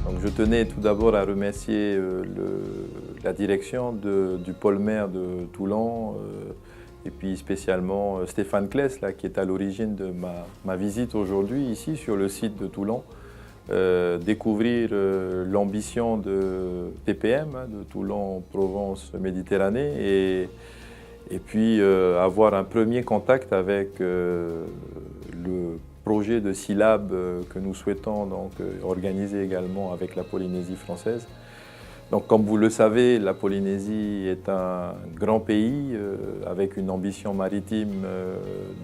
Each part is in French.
Donc je tenais tout d'abord à remercier la direction du pôle mer de Toulon et puis spécialement Stéphane Kless là, qui est à l'origine de ma visite aujourd'hui ici sur le site de Toulon. Découvrir l'ambition de TPM, de Toulon Provence Méditerranée et puis avoir un premier contact avec le projet de SILAB que nous souhaitons donc, organiser également avec la Polynésie française. Donc, comme vous le savez, la Polynésie est un grand pays avec une ambition maritime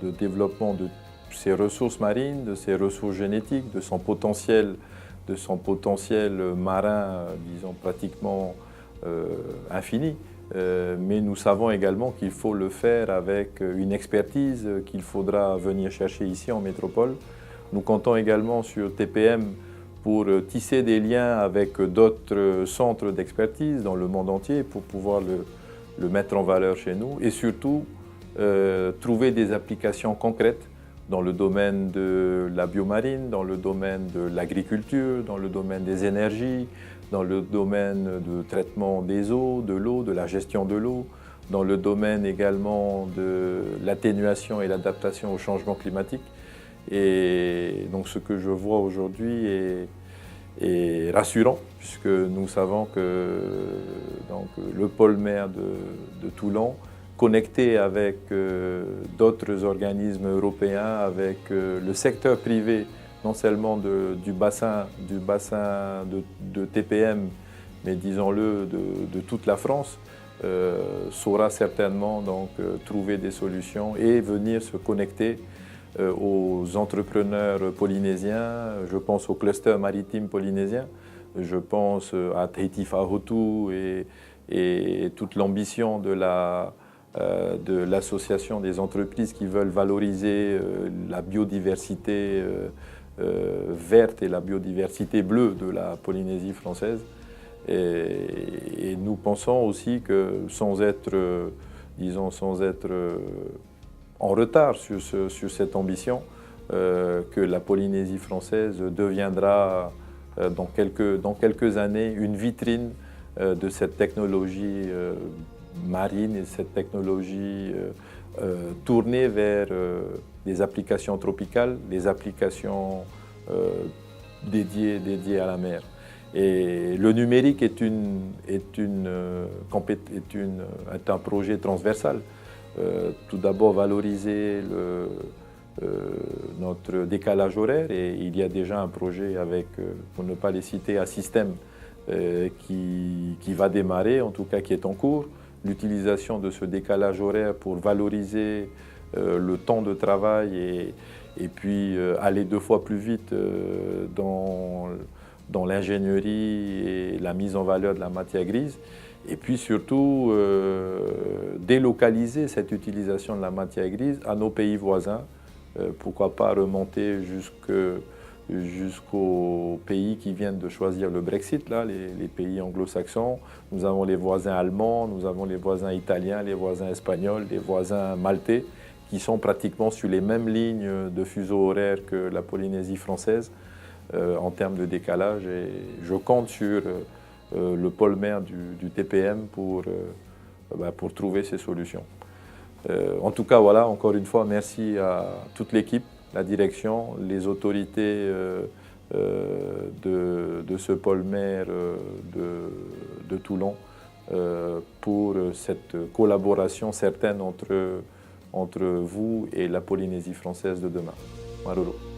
de développement de ses ressources marines, de ses ressources génétiques, de son potentiel marin, disons pratiquement infini. Mais nous savons également qu'il faut le faire avec une expertise qu'il faudra venir chercher ici en métropole. Nous comptons également sur TPM pour tisser des liens avec d'autres centres d'expertise dans le monde entier pour pouvoir le mettre en valeur chez nous et surtout trouver des applications concrètes dans le domaine de la biomarine, dans le domaine de l'agriculture, dans le domaine des énergies, dans le domaine du traitement des eaux, de l'eau, de la gestion de l'eau, dans le domaine également de l'atténuation et l'adaptation au changement climatique. Et donc ce que je vois aujourd'hui est rassurant, puisque nous savons que donc, le pôle mer de Toulon, connecté avec d'autres organismes européens, avec le secteur privé, non seulement du bassin de TPM, mais disons-le de toute la France, saura certainement donc, trouver des solutions et venir se connecter aux entrepreneurs polynésiens. Je pense au cluster maritime polynésien, je pense à Tahiti Whaotu et toute l'ambition de l'association des entreprises qui veulent valoriser la biodiversité verte et la biodiversité bleue de la Polynésie française. Et nous pensons aussi que sans être en retard sur cette ambition, que la Polynésie française deviendra dans quelques années une vitrine de cette technologie marine et cette technologie tournée vers des applications tropicales, des applications dédiées à la mer. Et le numérique est un projet transversal. Tout d'abord valoriser notre décalage horaire et il y a déjà un projet avec, pour ne pas les citer, Assystem qui va démarrer, en tout cas qui est en cours. L'utilisation de ce décalage horaire pour valoriser le temps de travail et puis aller 2 fois plus vite dans l'ingénierie et la mise en valeur de la matière grise. Et puis surtout, délocaliser cette utilisation de la matière grise à nos pays voisins. Pourquoi pas remonter jusqu'aux pays qui viennent de choisir le Brexit, là, les pays anglo-saxons. Nous avons les voisins allemands, nous avons les voisins italiens, les voisins espagnols, les voisins maltais, qui sont pratiquement sur les mêmes lignes de fuseau horaire que la Polynésie française en termes de décalage. Et je compte sur le pôle mer du TPM pour trouver ces solutions. En tout cas, voilà, encore une fois, merci à toute l'équipe, la direction, les autorités de ce pôle mer de Toulon pour cette collaboration certaine entre vous et la Polynésie française de demain. Maruru.